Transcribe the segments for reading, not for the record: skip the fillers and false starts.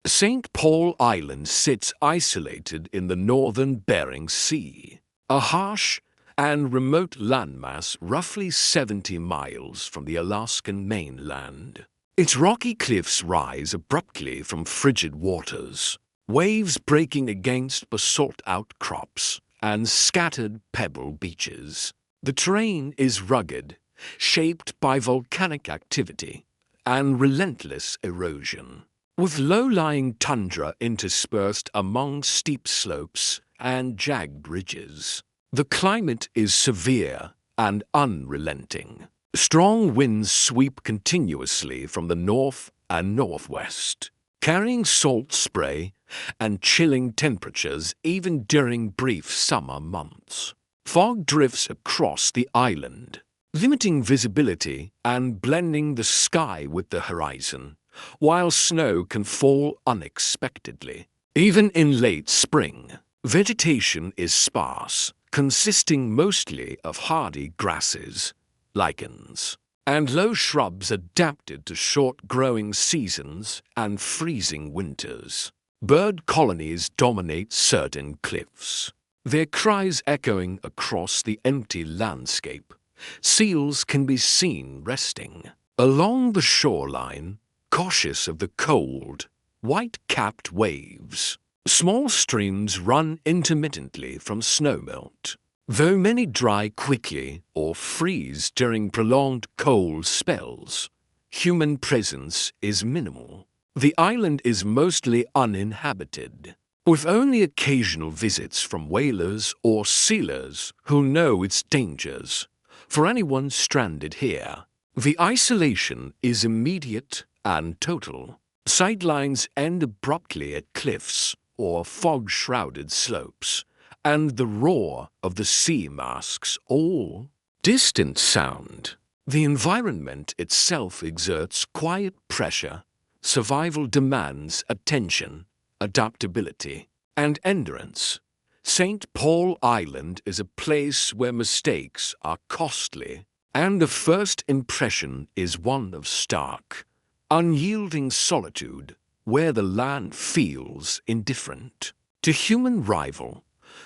St. Paul Island sits isolated in the northern Bering Sea, a harsh and remote landmass roughly 70 miles from the Alaskan mainland. Its rocky cliffs rise abruptly from frigid waters, waves breaking against basalt outcrops and scattered pebble beaches. The terrain is rugged, shaped by volcanic activity and relentless erosion, with low-lying tundra interspersed among steep slopes and jagged ridges. The climate is severe and unrelenting. Strong winds sweep continuously from the north and northwest, carrying salt spray and chilling temperatures even during brief summer months. Fog drifts across the island, limiting visibility and blending the sky with the horizon, while snow can fall unexpectedly. Even in late spring, vegetation is sparse, consisting mostly of hardy grasses, lichens, and low shrubs adapted to short growing seasons and freezing winters. Bird colonies dominate certain cliffs, their cries echoing across the empty landscape. Seals can be seen resting along the shoreline, cautious of the cold, white-capped waves. Small streams run intermittently from snowmelt, though many dry quickly or freeze during prolonged cold spells. Human presence is minimal. The island is mostly uninhabited, with only occasional visits from whalers or sealers who know its dangers. For anyone stranded here, the isolation is immediate and total. Sightlines end abruptly at cliffs or fog-shrouded slopes, and the roar of the sea masks all distant sound. The environment itself exerts quiet pressure. Survival demands attention, adaptability, and endurance. St. Paul Island is a place where mistakes are costly, and the first impression is one of stark, unyielding solitude, where the land feels indifferent. To human rival,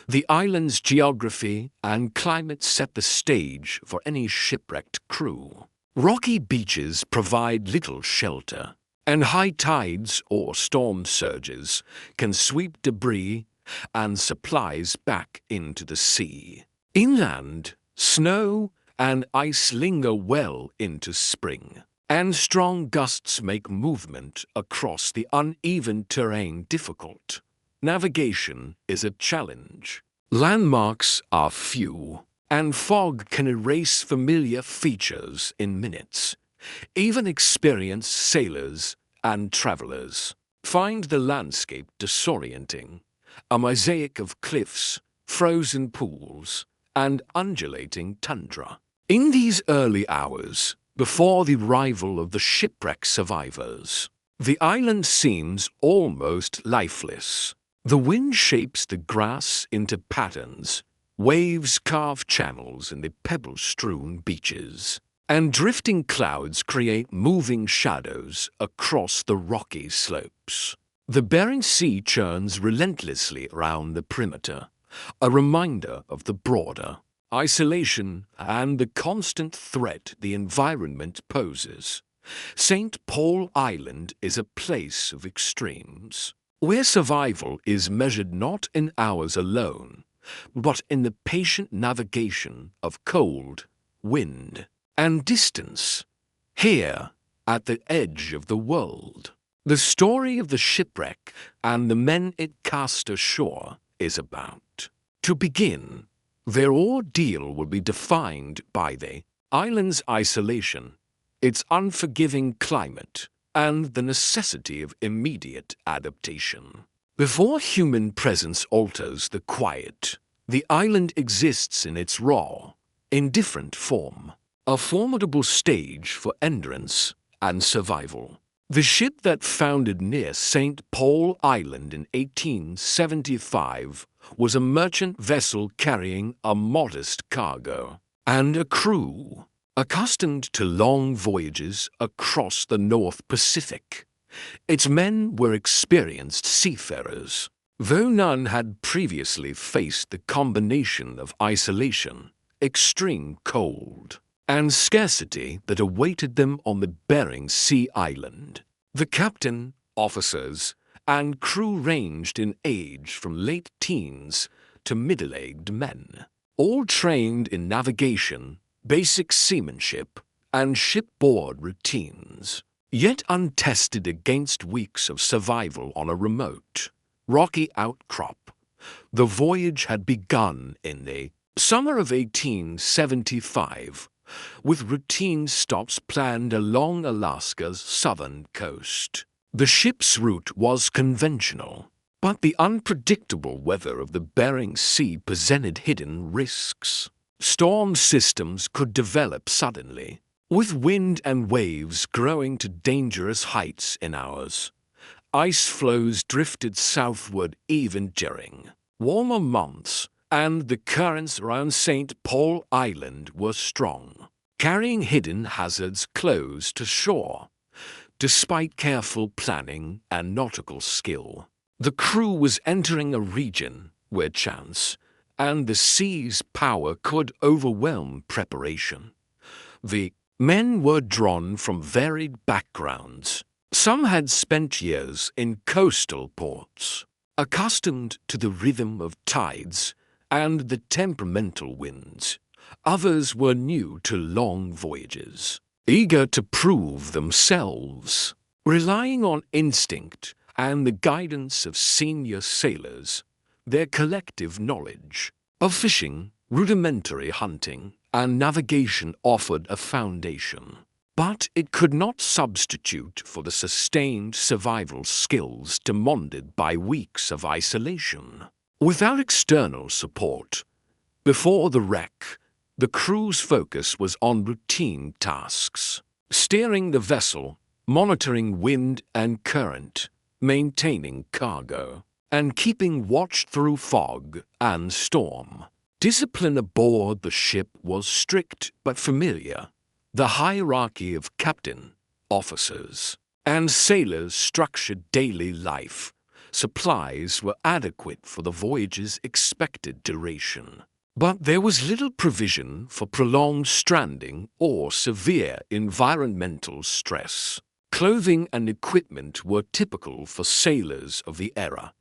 the island's geography and climate set the stage for any shipwrecked crew. Rocky beaches provide little shelter, and high tides or storm surges can sweep debris and supplies back into the sea. Inland, snow and ice linger well into spring, and strong gusts make movement across the uneven terrain difficult. Navigation is a challenge. Landmarks are few, and fog can erase familiar features in minutes. Even experienced sailors and travelers find the landscape disorienting, a mosaic of cliffs, frozen pools, and undulating tundra. In these early hours, before the arrival of the shipwreck survivors, the island seems almost lifeless. The wind shapes the grass into patterns, waves carve channels in the pebble-strewn beaches, and drifting clouds create moving shadows across the rocky slopes. The Bering Sea churns relentlessly around the perimeter, a reminder of the broader isolation and the constant threat the environment poses. St. Paul Island is a place of extremes, where survival is measured not in hours alone, but in the patient navigation of cold, wind, and distance. Here, at the edge of the world, the story of the shipwreck and the men it cast ashore is about. To begin, their ordeal will be defined by the island's isolation, its unforgiving climate, and the necessity of immediate adaptation. Before human presence alters the quiet, the island exists in its raw, indifferent form, a formidable stage for endurance and survival. The ship that foundered near St. Paul Island in 1875 was a merchant vessel carrying a modest cargo and a crew accustomed to long voyages across the North Pacific. Its men were experienced seafarers, though none had previously faced the combination of isolation, extreme cold, and scarcity that awaited them on the Bering Sea island. The captain, officers, and crew ranged in age from late teens to middle-aged men, all trained in navigation, basic seamanship, and shipboard routines, yet untested against weeks of survival on a remote, rocky outcrop. The voyage had begun in the summer of 1875, with routine stops planned along Alaska's southern coast. The ship's route was conventional, but the unpredictable weather of the Bering Sea presented hidden risks. Storm systems could develop suddenly, with wind and waves growing to dangerous heights in hours. Ice floes drifted southward even during warmer months, and the currents around St. Paul Island were strong, carrying hidden hazards close to shore. Despite careful planning and nautical skill, the crew was entering a region where chance and the sea's power could overwhelm preparation. The men were drawn from varied backgrounds. Some had spent years in coastal ports, accustomed to the rhythm of tides and the temperamental winds. Others were new to long voyages, eager to prove themselves. Relying on instinct and the guidance of senior sailors, their collective knowledge of fishing, rudimentary hunting, and navigation offered a foundation. But it could not substitute for the sustained survival skills demanded by weeks of isolation. Without external support, before the wreck, the crew's focus was on routine tasks: steering the vessel, monitoring wind and current, maintaining cargo, and keeping watch through fog and storm. Discipline aboard the ship was strict but familiar. The hierarchy of captain, officers, and sailors structured daily life. Supplies were adequate for the voyage's expected duration. But there was little provision for prolonged stranding or severe environmental stress. Clothing and equipment were typical for sailors of the era: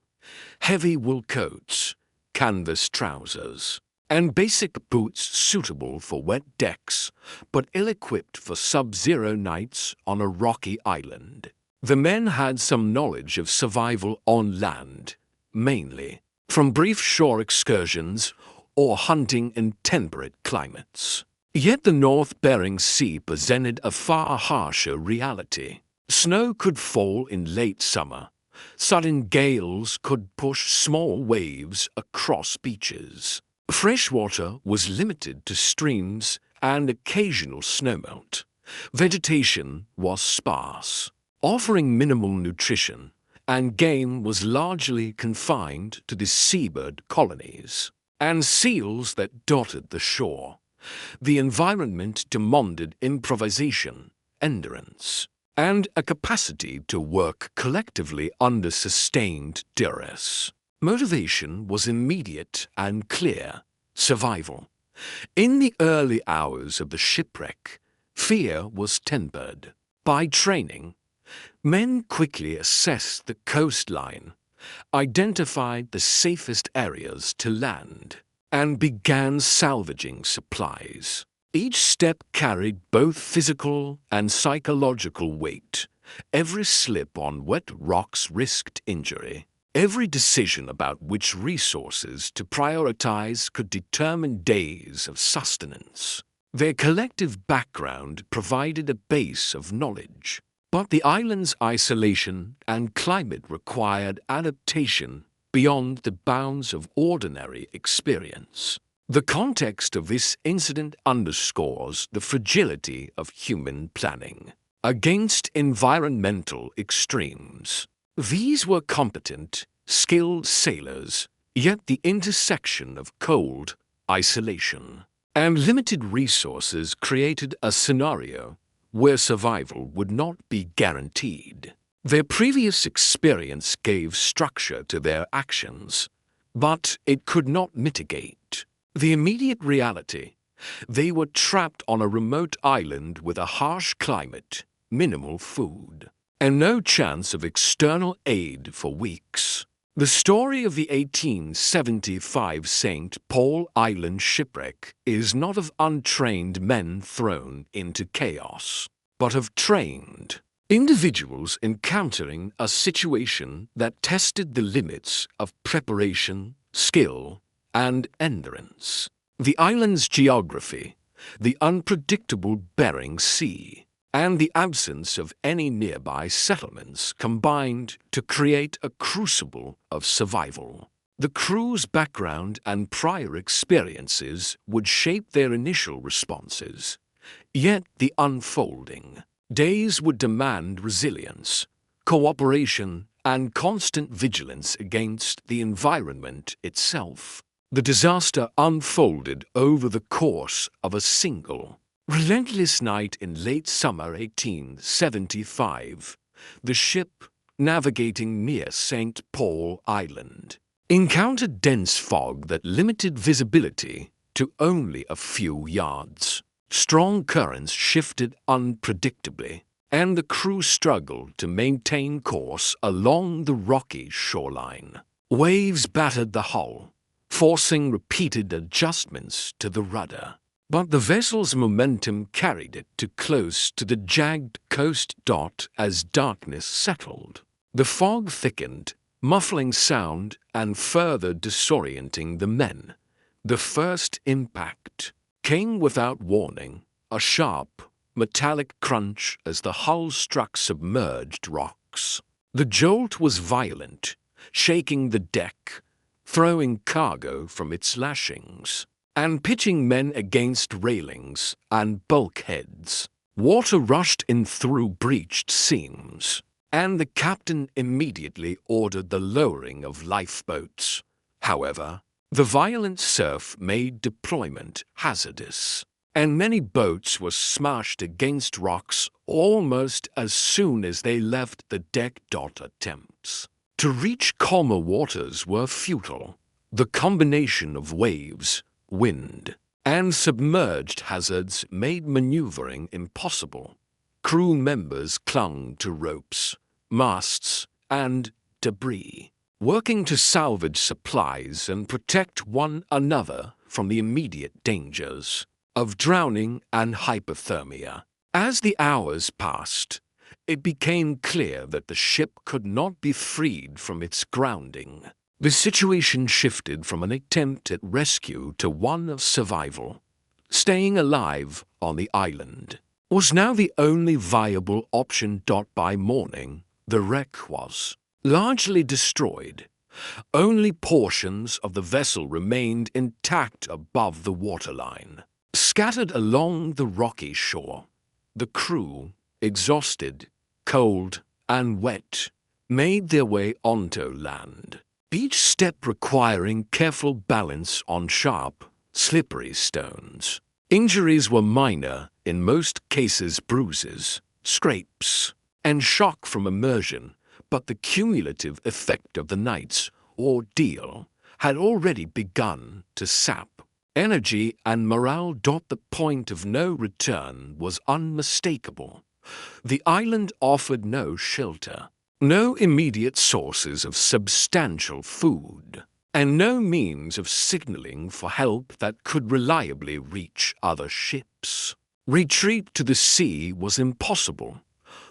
heavy wool coats, canvas trousers, and basic boots suitable for wet decks, but ill-equipped for sub-zero nights on a rocky island. The men had some knowledge of survival on land, mainly from brief shore excursions or hunting in temperate climates. Yet the North Bering Sea presented a far harsher reality. Snow could fall in late summer. Sudden gales could push small waves across beaches. Freshwater was limited to streams and occasional snowmelt. Vegetation was sparse, offering minimal nutrition, and game was largely confined to the seabird colonies and seals that dotted the shore. The environment demanded improvisation, endurance, and a capacity to work collectively under sustained duress. Motivation was immediate and clear: survival. In the early hours of the shipwreck, fear was tempered. By training, men quickly assessed the coastline, identified the safest areas to land, and began salvaging supplies. Each step carried both physical and psychological weight. Every slip on wet rocks risked injury. Every decision about which resources to prioritize could determine days of sustenance. Their collective background provided a base of knowledge, but the island's isolation and climate required adaptation beyond the bounds of ordinary experience. The context of this incident underscores the fragility of human planning against environmental extremes. These were competent, skilled sailors, yet the intersection of cold, isolation, and limited resources created a scenario where survival would not be guaranteed. Their previous experience gave structure to their actions, but it could not mitigate the immediate reality. They were trapped on a remote island with a harsh climate, minimal food, and no chance of external aid for weeks. The story of the 1875 St. Paul Island shipwreck is not of untrained men thrown into chaos, but of trained individuals encountering a situation that tested the limits of preparation, skill, and endurance. The island's geography, the unpredictable Bering Sea, and the absence of any nearby settlements combined to create a crucible of survival. The crew's background and prior experiences would shape their initial responses, yet the unfolding days would demand resilience, cooperation, and constant vigilance against the environment itself. The disaster unfolded over the course of a single, relentless night in late summer 1875. The ship, navigating near St. Paul Island, encountered dense fog that limited visibility to only a few yards. Strong currents shifted unpredictably, and the crew struggled to maintain course along the rocky shoreline. Waves battered the hull, forcing repeated adjustments to the rudder. But the vessel's momentum carried it too close to the jagged coast as darkness settled. The fog thickened, muffling sound and further disorienting the men. The first impact came without warning, a sharp, metallic crunch as the hull struck submerged rocks. The jolt was violent, shaking the deck, throwing cargo from its lashings, and pitching men against railings and bulkheads. Water rushed in through breached seams, and the captain immediately ordered the lowering of lifeboats. However, the violent surf made deployment hazardous, and many boats were smashed against rocks almost as soon as they left the deck. Attempts to reach calmer waters were futile. The combination of waves, wind, and submerged hazards made maneuvering impossible. Crew members clung to ropes, masts, and debris, working to salvage supplies and protect one another from the immediate dangers of drowning and hypothermia. As the hours passed, it became clear that the ship could not be freed from its grounding. The situation shifted from an attempt at rescue to one of survival. Staying alive on the island was now the only viable option. By morning, the wreck was largely destroyed. Only portions of the vessel remained intact above the waterline. Scattered along the rocky shore, the crew, exhausted, cold, and wet, made their way onto land, each step requiring careful balance on sharp, slippery stones. Injuries were minor, in most cases bruises, scrapes, and shock from immersion, but the cumulative effect of the night's ordeal had already begun to sap energy and morale. The point of no return was unmistakable. The island offered no shelter, no immediate sources of substantial food, and no means of signaling for help that could reliably reach other ships. Retreat to the sea was impossible.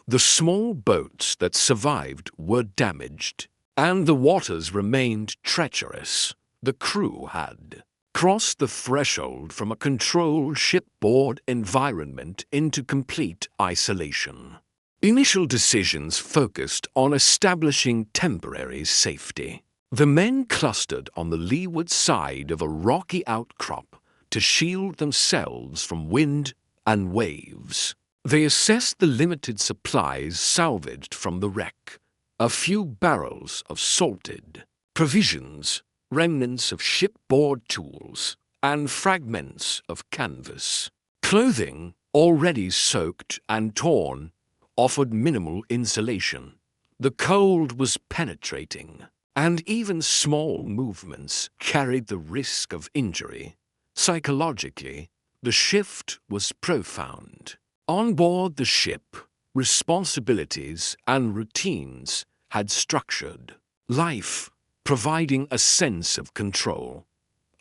The small boats that survived were damaged, and the waters remained treacherous. The crew had crossed the threshold from a controlled shipboard environment into complete isolation. Initial decisions focused on establishing temporary safety. The men clustered on the leeward side of a rocky outcrop to shield themselves from wind and waves. They assessed the limited supplies salvaged from the wreck: a few barrels of salted provisions, remnants of shipboard tools, and fragments of canvas. Clothing, already soaked and torn, offered minimal insulation. The cold was penetrating, and even small movements carried the risk of injury. Psychologically, the shift was profound. On board the ship, responsibilities and routines had structured life, providing a sense of control.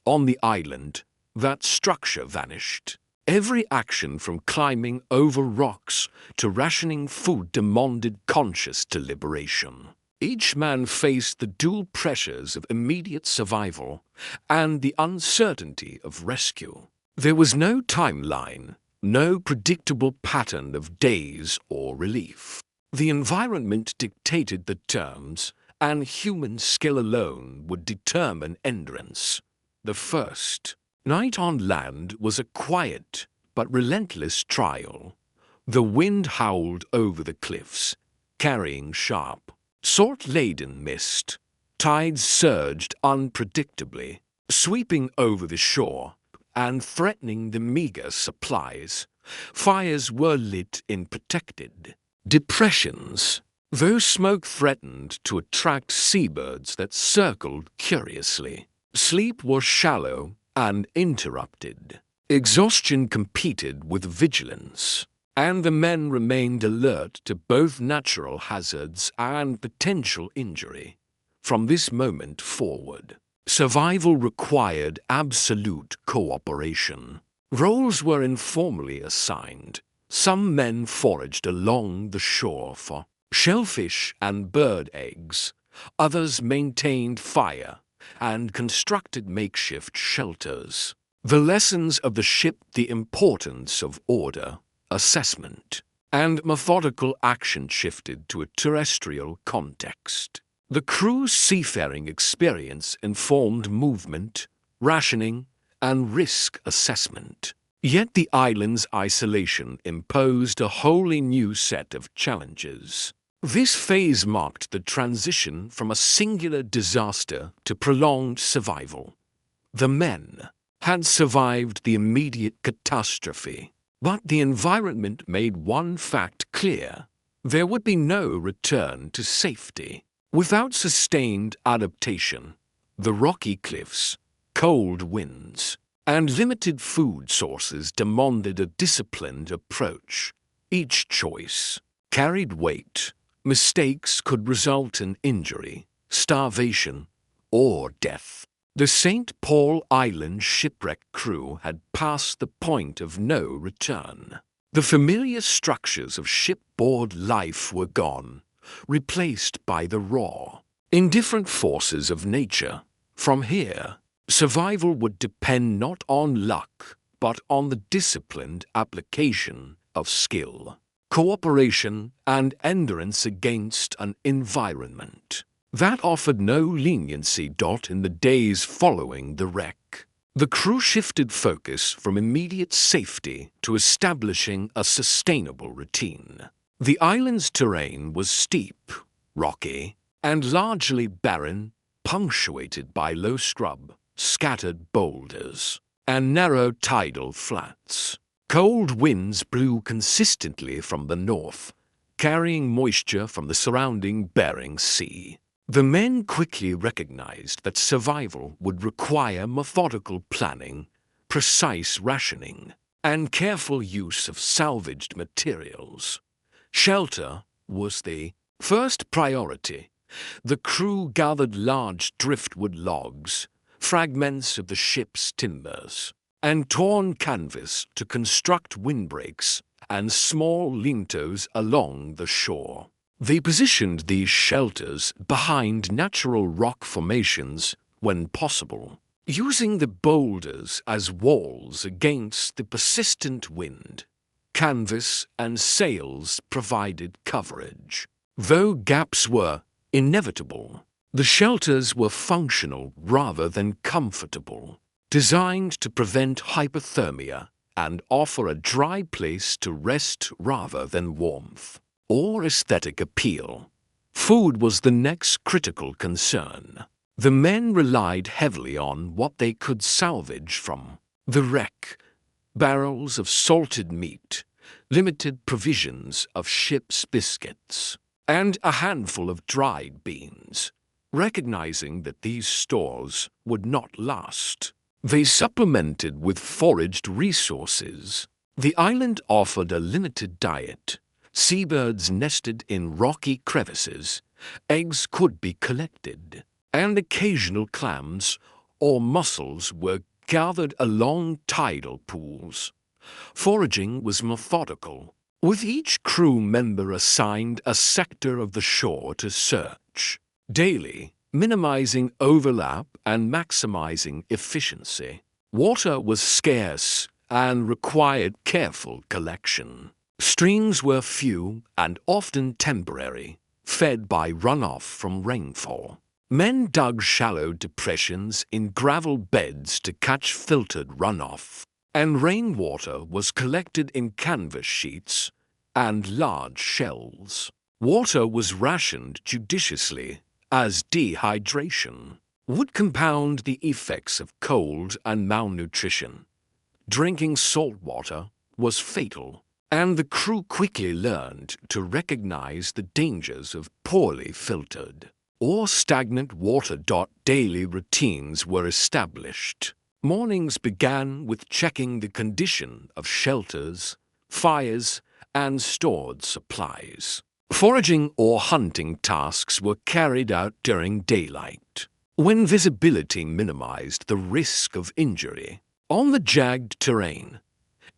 On the island, that structure vanished. Every action from climbing over rocks to rationing food demanded conscious deliberation. Each man faced the dual pressures of immediate survival and the uncertainty of rescue. There was no timeline, no predictable pattern of days or relief. The environment dictated the terms, and human skill alone would determine endurance. The first night on land was a quiet but relentless trial. The wind howled over the cliffs, carrying sharp, salt-laden mist. Tides surged unpredictably, sweeping over the shore and threatening the meager supplies. Fires were lit in protected depressions, though smoke threatened to attract seabirds that circled curiously. Sleep was shallow and interrupted. Exhaustion competed with vigilance, and the men remained alert to both natural hazards and potential injury. From this moment forward, survival required absolute cooperation. Roles were informally assigned. Some men foraged along the shore for shellfish and bird eggs. Others maintained fire and constructed makeshift shelters. The lessons of the ship, the importance of order, assessment, and methodical action shifted to a terrestrial context. The crew's seafaring experience informed movement, rationing, and risk assessment. Yet the island's isolation imposed a wholly new set of challenges. This phase marked the transition from a singular disaster to prolonged survival. The men had survived the immediate catastrophe, but the environment made one fact clear: there would be no return to safety. Without sustained adaptation, the rocky cliffs, cold winds, and limited food sources demanded a disciplined approach. Each choice carried weight. Mistakes could result in injury, starvation, or death. The St. Paul Island shipwreck crew had passed the point of no return. The familiar structures of shipboard life were gone, replaced by the raw, indifferent forces of nature. From here, survival would depend not on luck, but on the disciplined application of skill, cooperation, and endurance against an environment that offered no leniency. In the days following the wreck, the crew shifted focus from immediate safety to establishing a sustainable routine. The island's terrain was steep, rocky, and largely barren, punctuated by low scrub, scattered boulders, and narrow tidal flats. Cold winds blew consistently from the north, carrying moisture from the surrounding Bering Sea. The men quickly recognized that survival would require methodical planning, precise rationing, and careful use of salvaged materials. Shelter was the first priority. The crew gathered large driftwood logs, fragments of the ship's timbers, and torn canvas to construct windbreaks and small lintos along the shore. They positioned these shelters behind natural rock formations when possible, using the boulders as walls against the persistent wind. Canvas and sails provided coverage. Though gaps were inevitable, the shelters were functional rather than comfortable, designed to prevent hypothermia and offer a dry place to rest rather than warmth or aesthetic appeal. Food was the next critical concern. The men relied heavily on what they could salvage from the wreck: barrels of salted meat, limited provisions of ship's biscuits, and a handful of dried beans. Recognizing that these stores would not last, they supplemented with foraged resources. The island offered a limited diet. Seabirds nested in rocky crevices, eggs could be collected, and occasional clams or mussels were gathered along tidal pools. Foraging was methodical, with each crew member assigned a sector of the shore to search daily, minimizing overlap and maximizing efficiency. Water was scarce and required careful collection. Streams were few and often temporary, fed by runoff from rainfall. Men dug shallow depressions in gravel beds to catch filtered runoff, and rainwater was collected in canvas sheets and large shells. Water was rationed judiciously, as dehydration would compound the effects of cold and malnutrition. Drinking salt water was fatal, and the crew quickly learned to recognize the dangers of poorly filtered or stagnant water. Daily routines were established. Mornings began with checking the condition of shelters, fires, and stored supplies. Foraging or hunting tasks were carried out during daylight, when visibility minimized the risk of injury. On the jagged terrain,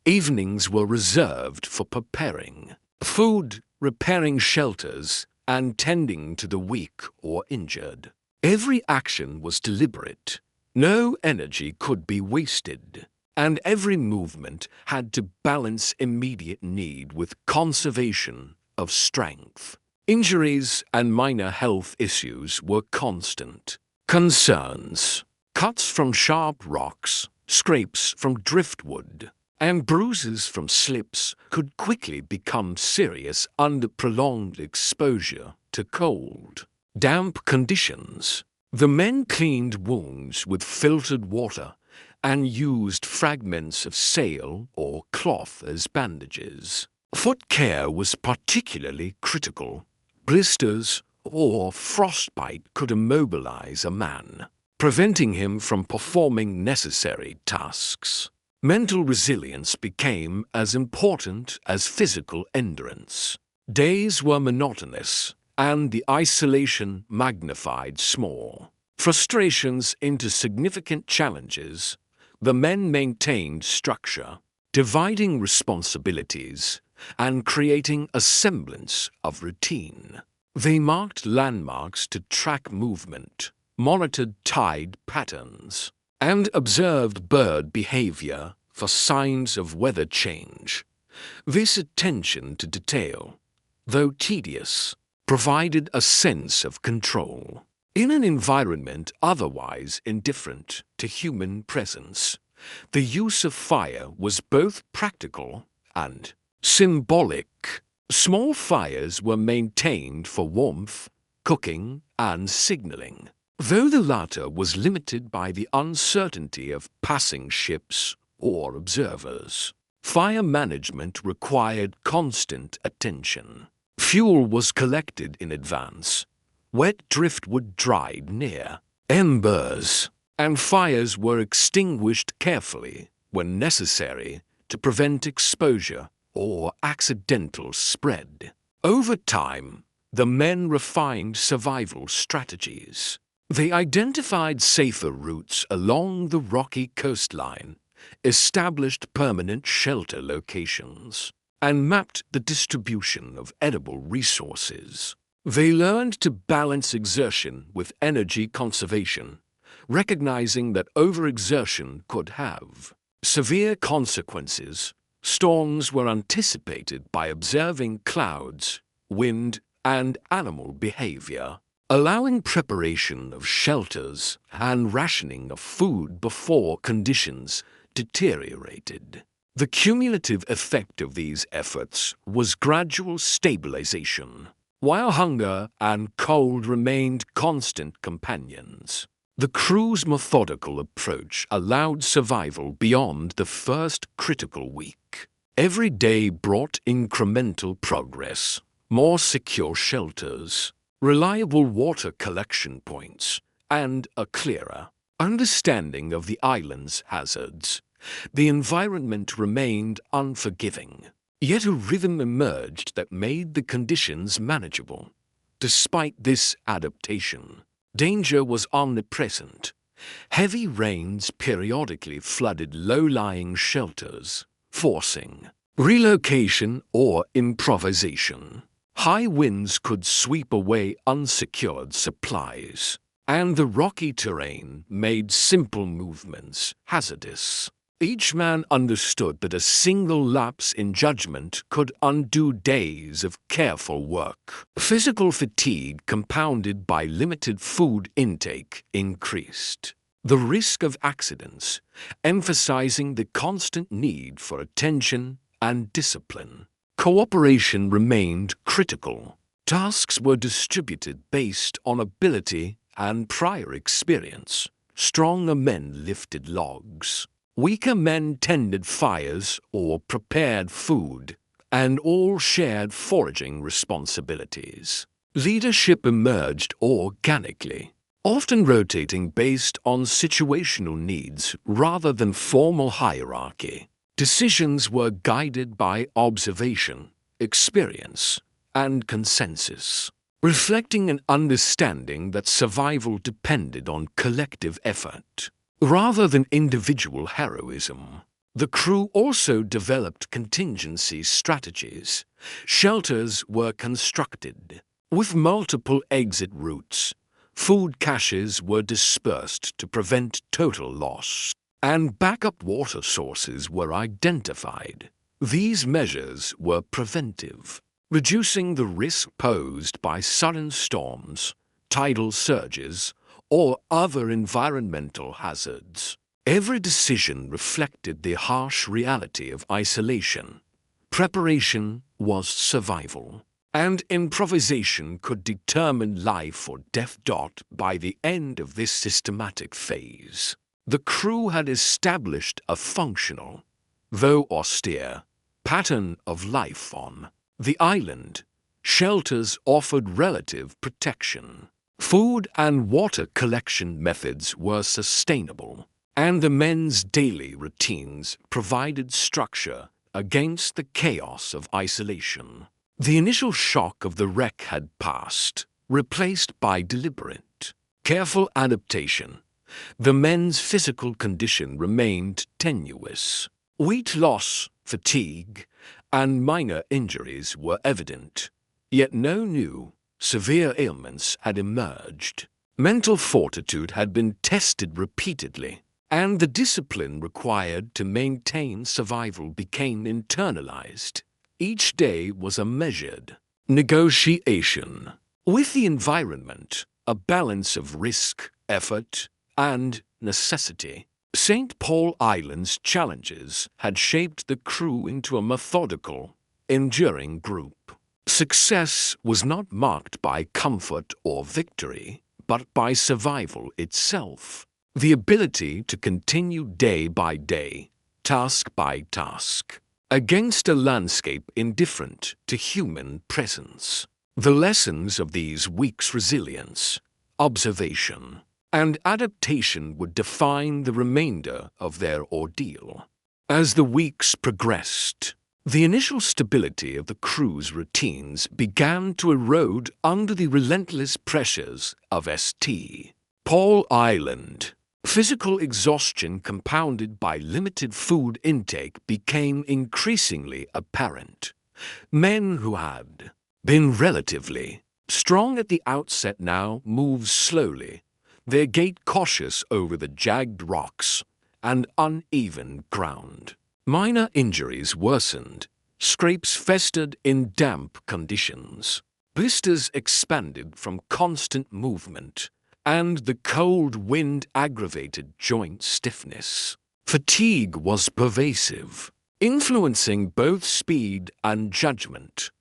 evenings were reserved for preparing food, repairing shelters, and tending to the weak or injured. Every action was deliberate. No energy could be wasted, and every movement had to balance immediate need with conservation of strength. Injuries and minor health issues were constant concerns. Cuts from sharp rocks, scrapes from driftwood, and bruises from slips could quickly become serious under prolonged exposure to cold, damp conditions. The men cleaned wounds with filtered water and used fragments of sail or cloth as bandages. Foot care was particularly critical. Blisters or frostbite could immobilize a man, preventing him from performing necessary tasks. Mental resilience became as important as physical endurance. Days were monotonous, and the isolation magnified small frustrations into significant challenges. The men maintained structure, dividing responsibilities and creating a semblance of routine. They marked landmarks to track movement, monitored tide patterns, and observed bird behavior for signs of weather change. This attention to detail, though tedious, provided a sense of control. In an environment otherwise indifferent to human presence, the use of fire was both practical and symbolic. Small fires were maintained for warmth, cooking, and signaling. Though the latter was limited by the uncertainty of passing ships or observers, fire management required constant attention. Fuel was collected in advance, wet driftwood dried near embers, and fires were extinguished carefully when necessary to prevent exposure or accidental spread. Over time, the men refined survival strategies. They identified safer routes along the rocky coastline, established permanent shelter locations, and mapped the distribution of edible resources. They learned to balance exertion with energy conservation, recognizing that overexertion could have severe consequences. Storms were anticipated by observing clouds, wind, and animal behavior, allowing preparation of shelters and rationing of food before conditions deteriorated. The cumulative effect of these efforts was gradual stabilization. While hunger and cold remained constant companions, the crew's methodical approach allowed survival beyond the first critical week. Every day brought incremental progress, more secure shelters, reliable water collection points, and a clearer understanding of the island's hazards. The environment remained unforgiving, yet a rhythm emerged that made the conditions manageable. Despite this adaptation, danger was omnipresent. Heavy rains periodically flooded low-lying shelters, forcing relocation or improvisation. High winds could sweep away unsecured supplies, and the rocky terrain made simple movements hazardous. Each man understood that a single lapse in judgment could undo days of careful work. Physical fatigue, compounded by limited food intake, increased the risk of accidents, emphasizing the constant need for attention and discipline. Cooperation remained critical. Tasks were distributed based on ability and prior experience. Stronger men lifted logs. Weaker men tended fires or prepared food, and all shared foraging responsibilities. Leadership emerged organically, often rotating based on situational needs rather than formal hierarchy. Decisions were guided by observation, experience, and consensus, reflecting an understanding that survival depended on collective effort rather than individual heroism. The crew also developed contingency strategies. Shelters were constructed with multiple exit routes. Food caches were dispersed to prevent total loss, and backup water sources were identified. These measures were preventive, reducing the risk posed by sudden storms, tidal surges, or other environmental hazards. Every decision reflected the harsh reality of isolation. Preparation was survival, and improvisation could determine life or death. By the end of this systematic phase, the crew had established a functional, though austere, pattern of life on the island. Shelters offered relative protection. Food and water collection methods were sustainable, and the men's daily routines provided structure against the chaos of isolation. The initial shock of the wreck had passed, replaced by deliberate, careful adaptation. The men's physical condition remained tenuous. Weight loss, fatigue, and minor injuries were evident, yet no new, severe ailments had emerged. Mental fortitude had been tested repeatedly, and the discipline required to maintain survival became internalized. Each day was a measured negotiation with the environment, a balance of risk, effort, and necessity. St. Paul Island's challenges had shaped the crew into a methodical, enduring group. Success was not marked by comfort or victory, but by survival itself. The ability to continue day by day, task by task, against a landscape indifferent to human presence. The lessons of these weeks' resilience, observation, and adaptation would define the remainder of their ordeal. As the weeks progressed, the initial stability of the crew's routines began to erode under the relentless pressures of St. Paul Island. Physical exhaustion compounded by limited food intake became increasingly apparent. Men who had been relatively strong at the outset now moved slowly, their gait cautious over the jagged rocks and uneven ground. Minor injuries worsened. Scrapes festered in damp conditions. Blisters expanded from constant movement, and the cold wind aggravated joint stiffness. Fatigue was pervasive, influencing both speed and judgment,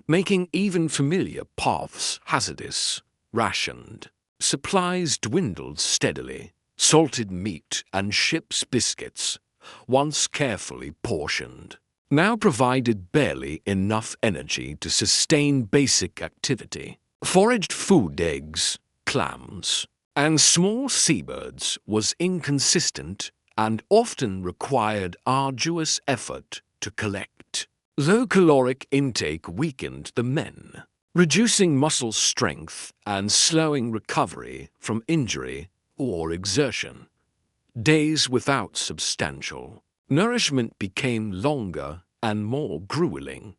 making even familiar paths hazardous. Rationed. Supplies dwindled steadily. Salted meat and ship's biscuits, once carefully portioned, now provided barely enough energy to sustain basic activity. Foraged food, eggs, clams, and small seabirds was inconsistent and often required arduous effort to collect. Low caloric intake weakened the men, reducing muscle strength and slowing recovery from injury or exertion. Days without substantial nourishment became longer and more grueling,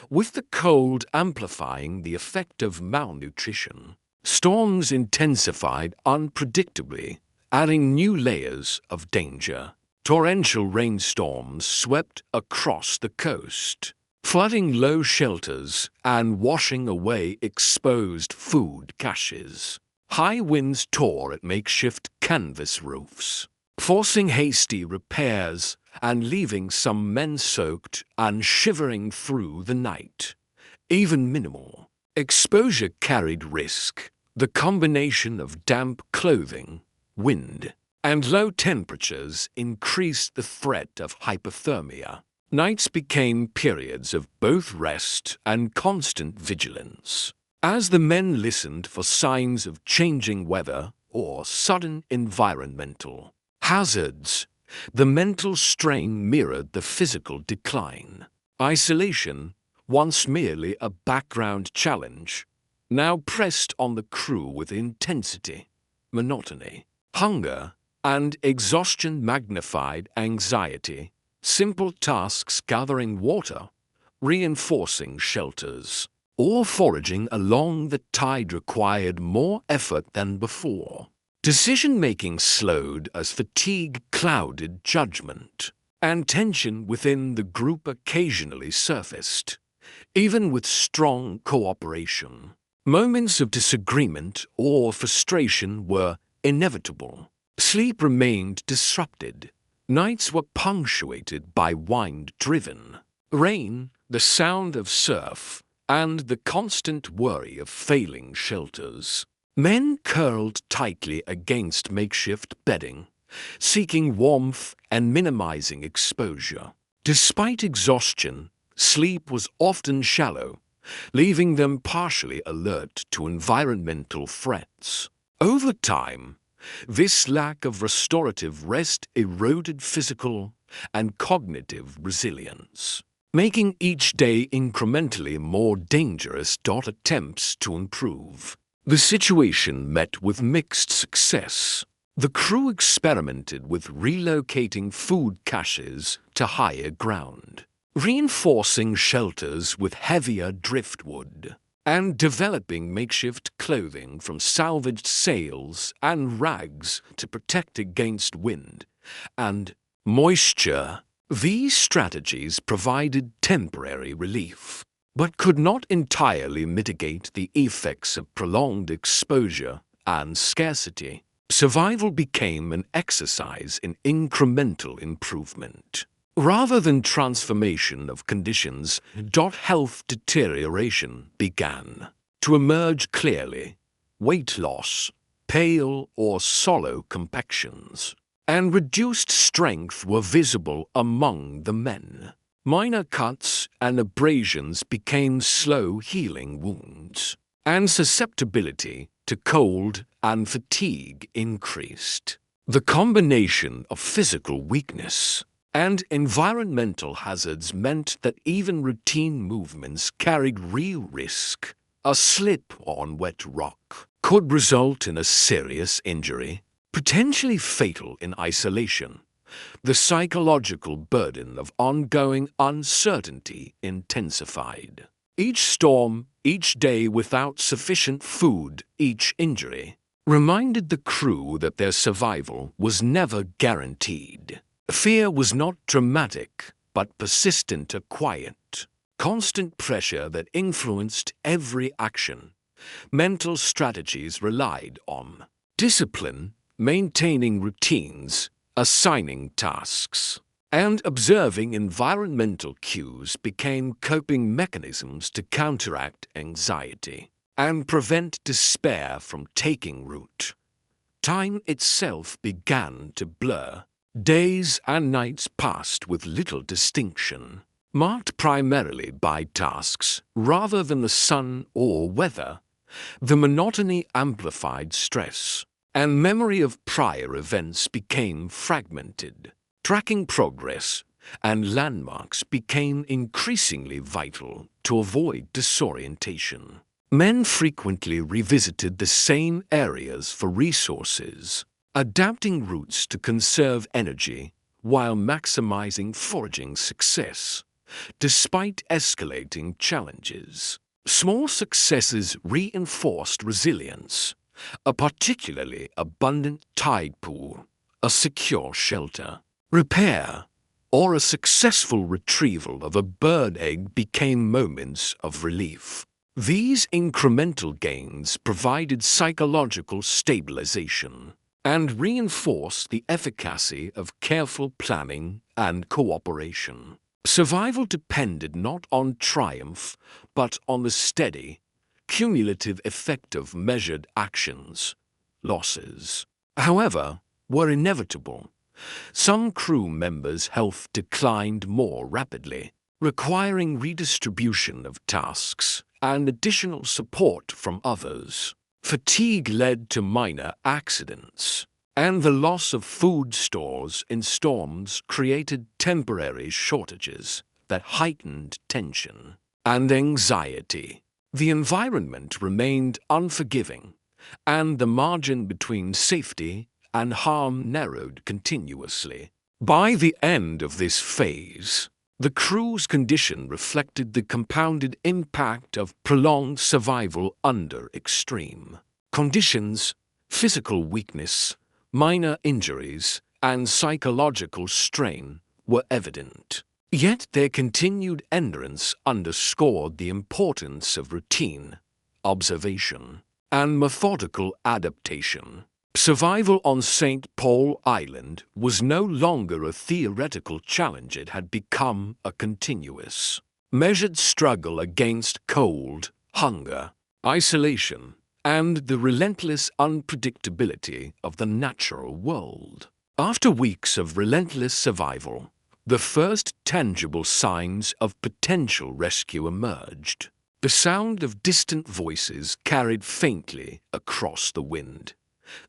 with the cold amplifying the effect of malnutrition. Storms intensified unpredictably, adding new layers of danger. Torrential rainstorms swept across the coast, flooding low shelters and washing away exposed food caches. High winds tore at makeshift canvas roofs, forcing hasty repairs and leaving some men soaked and shivering through the night. Even minimal exposure carried risk. The combination of damp clothing, wind, and low temperatures increased the threat of hypothermia. Nights became periods of both rest and constant vigilance, as the men listened for signs of changing weather or sudden environmental hazards. The mental strain mirrored the physical decline. Isolation, once merely a background challenge, now pressed on the crew with intensity. Monotony, hunger, and exhaustion magnified anxiety. Simple tasks, gathering water, reinforcing shelters, or foraging along the tide, required more effort than before. Decision-making slowed as fatigue clouded judgment, and tension within the group occasionally surfaced, even with strong cooperation. Moments of disagreement or frustration were inevitable. Sleep remained disrupted. Nights were punctuated by wind-driven rain, the sound of surf, and the constant worry of failing shelters. Men curled tightly against makeshift bedding, seeking warmth and minimizing exposure. Despite exhaustion, sleep was often shallow, leaving them partially alert to environmental threats. Over time, this lack of restorative rest eroded physical and cognitive resilience, making each day incrementally more dangerous. Attempts to improve the situation met with mixed success. The crew experimented with relocating food caches to higher ground, reinforcing shelters with heavier driftwood, and developing makeshift clothing from salvaged sails and rags to protect against wind and moisture. These strategies provided temporary relief, but could not entirely mitigate the effects of prolonged exposure and scarcity. Survival became an exercise in incremental improvement, rather than transformation of conditions. Health deterioration began to emerge clearly. Weight loss, pale or sallow complexions, and reduced strength were visible among the men. Minor cuts and abrasions became slow-healing wounds, and susceptibility to cold and fatigue increased. The combination of physical weakness and environmental hazards meant that even routine movements carried real risk. A slip on wet rock could result in a serious injury, potentially fatal in isolation. The psychological burden of ongoing uncertainty intensified. Each storm, each day without sufficient food, each injury, reminded the crew that their survival was never guaranteed. Fear was not dramatic, but persistent or quiet. Constant pressure that influenced every action. Mental strategies relied on discipline, maintaining routines, assigning tasks, and observing environmental cues became coping mechanisms to counteract anxiety and prevent despair from taking root. Time itself began to blur. Days and nights passed with little distinction. Marked primarily by tasks rather than the sun or weather, the monotony amplified stress, and memory of prior events became fragmented. Tracking progress and landmarks became increasingly vital to avoid disorientation. Men frequently revisited the same areas for resources, adapting routes to conserve energy while maximizing foraging success. Despite escalating challenges, small successes reinforced resilience. A particularly abundant tide pool, a secure shelter, repair, or a successful retrieval of a bird egg became moments of relief. These incremental gains provided psychological stabilization and reinforced the efficacy of careful planning and cooperation. Survival depended not on triumph, but on the steady, cumulative effect of measured actions. Losses, however, were inevitable. Some crew members' health declined more rapidly, requiring redistribution of tasks and additional support from others. Fatigue led to minor accidents, and the loss of food stores in storms created temporary shortages that heightened tension and anxiety. The environment remained unforgiving, and the margin between safety and harm narrowed continuously. By the end of this phase, the crew's condition reflected the compounded impact of prolonged survival under extreme conditions. Physical weakness, minor injuries, and psychological strain were evident. Yet their continued endurance underscored the importance of routine, observation, and methodical adaptation. Survival on St. Paul Island was no longer a theoretical challenge. It had become a continuous, measured struggle against cold, hunger, isolation, and the relentless unpredictability of the natural world. After weeks of relentless survival, the first tangible signs of potential rescue emerged. The sound of distant voices carried faintly across the wind,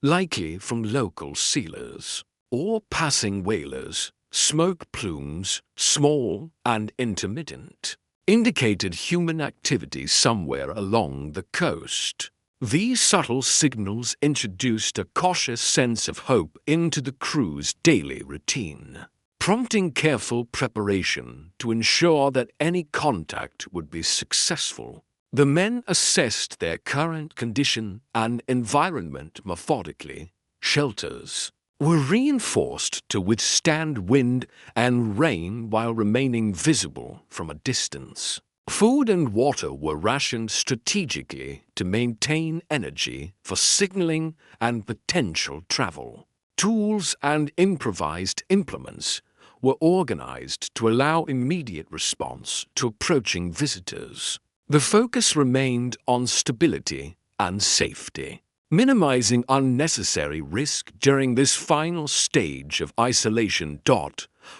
likely from local sealers or passing whalers. Smoke plumes, small and intermittent, indicated human activity somewhere along the coast. These subtle signals introduced a cautious sense of hope into the crew's daily routine, prompting careful preparation to ensure that any contact would be successful. The men assessed their current condition and environment methodically. Shelters were reinforced to withstand wind and rain while remaining visible from a distance. Food and water were rationed strategically to maintain energy for signaling and potential travel. Tools and improvised implements were organized to allow immediate response to approaching visitors. The focus remained on stability and safety, minimizing unnecessary risk during this final stage of isolation.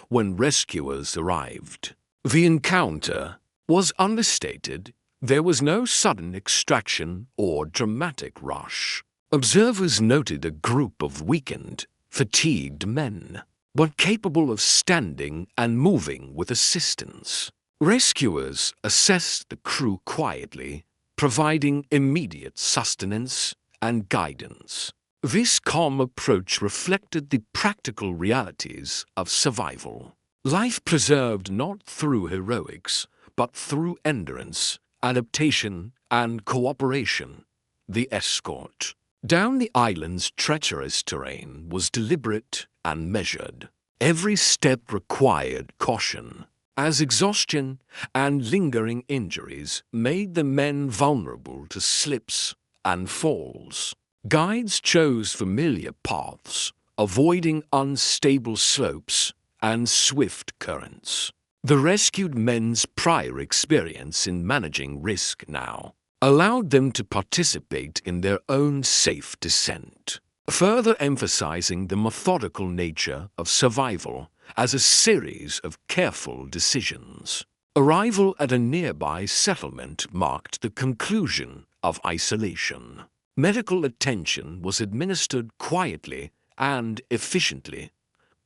When rescuers arrived, the encounter was understated. There was no sudden extraction or dramatic rush. Observers noted a group of weakened, fatigued men, but capable of standing and moving with assistance. Rescuers assessed the crew quietly, providing immediate sustenance and guidance. This calm approach reflected the practical realities of survival. Life preserved not through heroics, but through endurance, adaptation, and cooperation. The escort down the island's treacherous terrain was deliberate and measured. Every step required caution, as exhaustion and lingering injuries made the men vulnerable to slips and falls. Guides chose familiar paths, avoiding unstable slopes and swift currents. The rescued men's prior experience in managing risk now allowed them to participate in their own safe descent, further emphasizing the methodical nature of survival as a series of careful decisions. Arrival at a nearby settlement marked the conclusion of isolation. Medical attention was administered quietly and efficiently.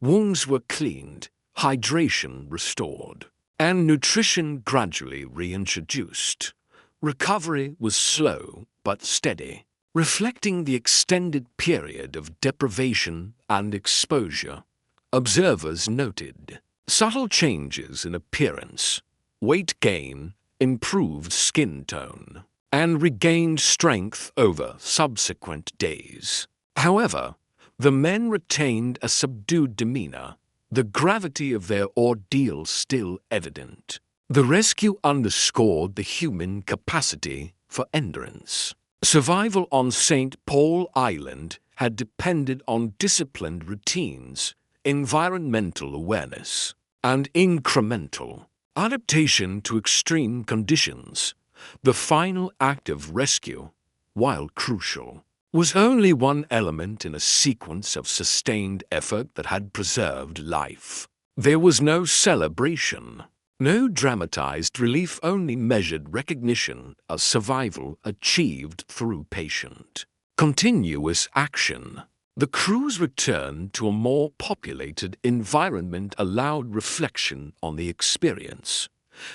Wounds were cleaned, hydration restored, and nutrition gradually reintroduced. Recovery was slow but steady, reflecting the extended period of deprivation and exposure. Observers noted subtle changes in appearance, weight gain, improved skin tone, and regained strength over subsequent days. However, the men retained a subdued demeanor, the gravity of their ordeal still evident. The rescue underscored the human capacity for endurance. Survival on St. Paul Island had depended on disciplined routines, environmental awareness, and incremental adaptation to extreme conditions. The final act of rescue, while crucial, was only one element in a sequence of sustained effort that had preserved life. There was no celebration, no dramatized relief, only measured recognition of survival achieved through patient, continuous action. The crew's return to a more populated environment allowed reflection on the experience.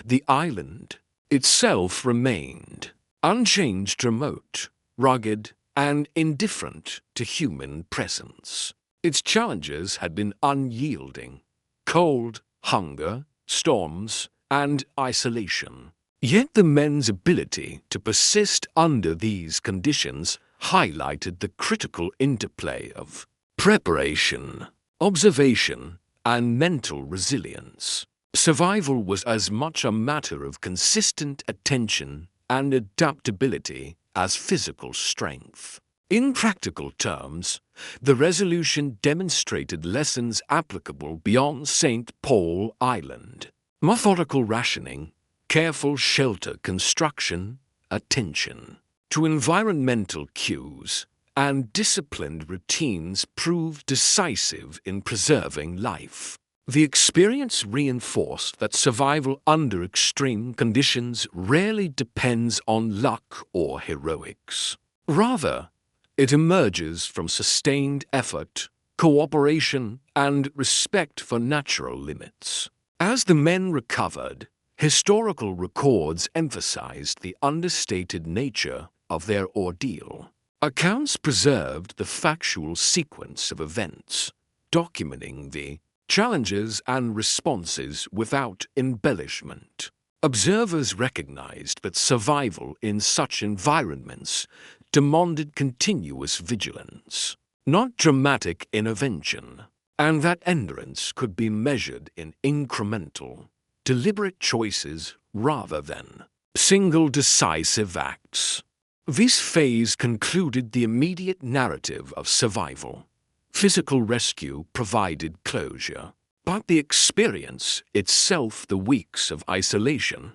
The island itself remained unchanged, remote, rugged, and indifferent to human presence. Its challenges had been unyielding: cold, hunger, storms, and isolation. Yet the men's ability to persist under these conditions highlighted the critical interplay of preparation, observation, and mental resilience. Survival was as much a matter of consistent attention and adaptability as physical strength. In practical terms, the resolution demonstrated lessons applicable beyond St. Paul Island: methodical rationing, careful shelter construction, attention to environmental cues, and disciplined routines proved decisive in preserving life. The experience reinforced that survival under extreme conditions rarely depends on luck or heroics. Rather, it emerges from sustained effort, cooperation, and respect for natural limits. As the men recovered, historical records emphasized the understated nature of their ordeal. Accounts preserved the factual sequence of events, documenting the challenges and responses without embellishment. Observers recognized that survival in such environments demanded continuous vigilance, not dramatic intervention, and that endurance could be measured in incremental, deliberate choices rather than single decisive acts. This phase concluded the immediate narrative of survival. Physical rescue provided closure, but the experience itself, the weeks of isolation,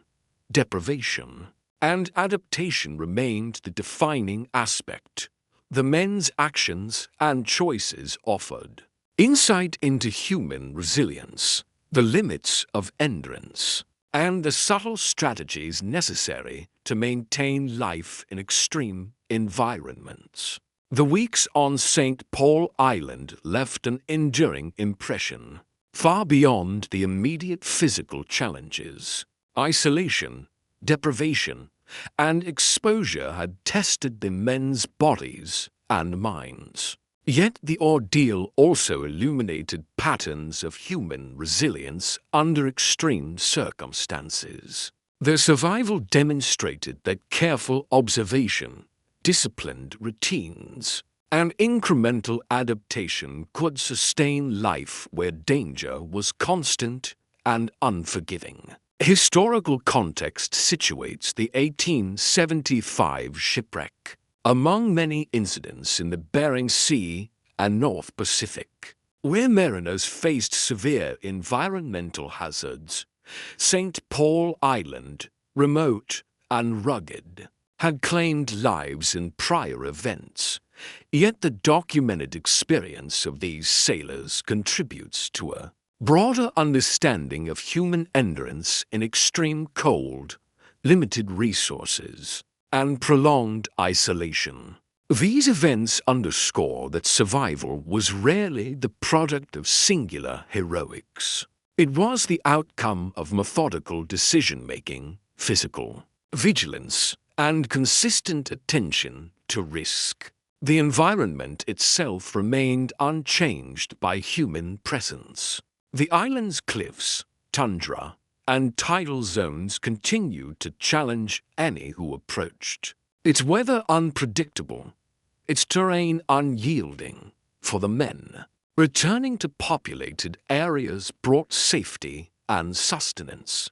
deprivation, and adaptation remained the defining aspect. The men's actions and choices offered insight into human resilience, the limits of endurance, and the subtle strategies necessary to maintain life in extreme environments. The weeks on St. Paul Island left an enduring impression. Far beyond the immediate physical challenges, isolation, deprivation, and exposure had tested the men's bodies and minds. Yet the ordeal also illuminated patterns of human resilience under extreme circumstances. Their survival demonstrated that careful observation, disciplined routines, and incremental adaptation could sustain life where danger was constant and unforgiving. Historical context situates the 1875 shipwreck among many incidents in the Bering Sea and North Pacific, where mariners faced severe environmental hazards. St. Paul Island, remote and rugged, had claimed lives in prior events, yet the documented experience of these sailors contributes to a broader understanding of human endurance in extreme cold, limited resources, and prolonged isolation. These events underscore that survival was rarely the product of singular heroics. It was the outcome of methodical decision-making, physical vigilance, and consistent attention to risk. The environment itself remained unchanged by human presence. The island's cliffs, tundra, and tidal zones continued to challenge any who approached. Its weather unpredictable, its terrain unyielding for the men. Returning to populated areas brought safety and sustenance,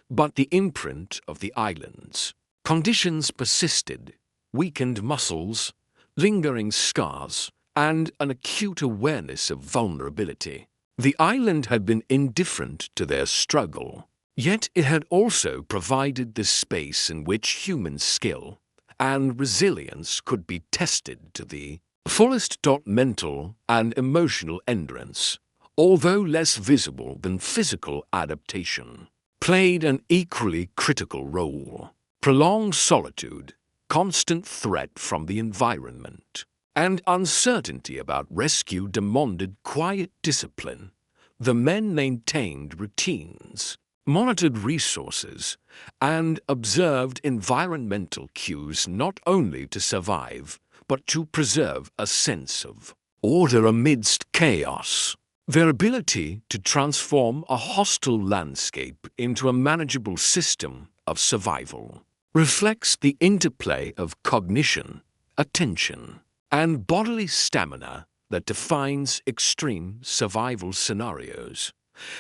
but the imprint of the islands. Conditions persisted, weakened muscles, lingering scars, and an acute awareness of vulnerability. The island had been indifferent to their struggle, yet it had also provided the space in which human skill and resilience could be tested to the fullest. Mental and emotional endurance, although less visible than physical adaptation, played an equally critical role. Prolonged solitude, constant threat from the environment, and uncertainty about rescue demanded quiet discipline. The men maintained routines, monitored resources, and observed environmental cues not only to survive, but to preserve a sense of order amidst chaos. Their ability to transform a hostile landscape into a manageable system of survival reflects the interplay of cognition, attention, and bodily stamina that defines extreme survival scenarios.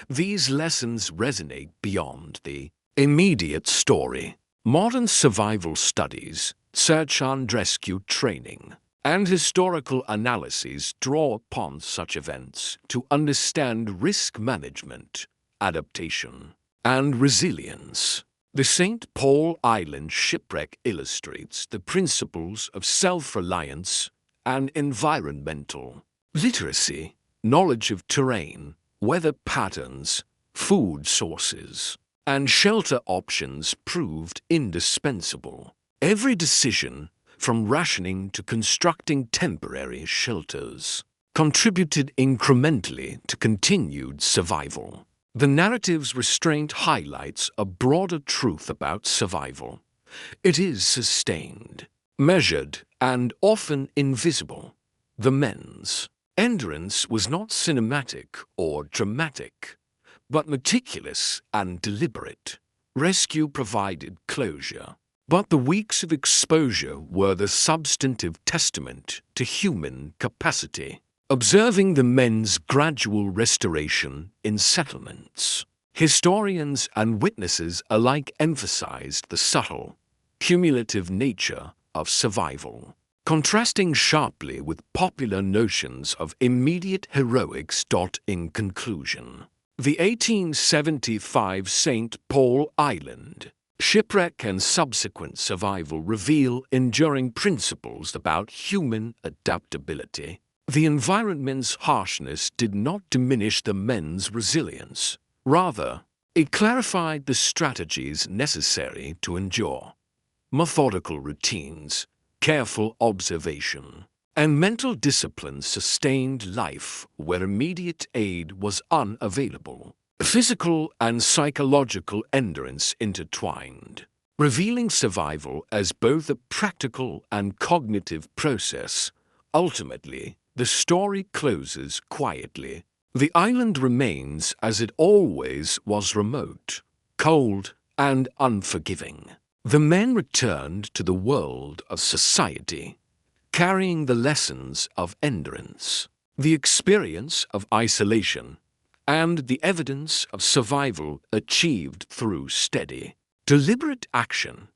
These lessons resonate beyond the immediate story. Modern survival studies, search and rescue training, and historical analyses draw upon such events to understand risk management, adaptation, and resilience. The St. Paul Island shipwreck illustrates the principles of self-reliance and environmental literacy. Knowledge of terrain, weather patterns, food sources, and shelter options proved indispensable. Every decision, from rationing to constructing temporary shelters, contributed incrementally to continued survival. The narrative's restraint highlights a broader truth about survival. It is sustained, measured, and often invisible. The men's endurance was not cinematic or dramatic, but meticulous and deliberate. Rescue provided closure, but the weeks of exposure were the substantive testament to human capacity. Observing the men's gradual restoration in settlements, historians and witnesses alike emphasized the subtle, cumulative nature of survival, contrasting sharply with popular notions of immediate heroics. In conclusion, the 1875 St. Paul Island shipwreck and subsequent survival reveal enduring principles about human adaptability. The environment's harshness did not diminish the men's resilience. Rather, it clarified the strategies necessary to endure. Methodical routines, careful observation, and mental discipline sustained life where immediate aid was unavailable. Physical and psychological endurance intertwined, revealing survival as both a practical and cognitive process. Ultimately, the story closes quietly. The island remains as it always was: remote, cold, and unforgiving. The men returned to the world of society, carrying the lessons of endurance, the experience of isolation, and the evidence of survival achieved through steady, deliberate action.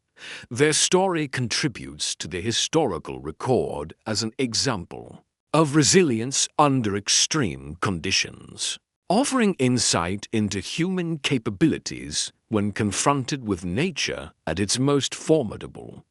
Their story contributes to the historical record as an example of resilience under extreme conditions, offering insight into human capabilities when confronted with nature at its most formidable.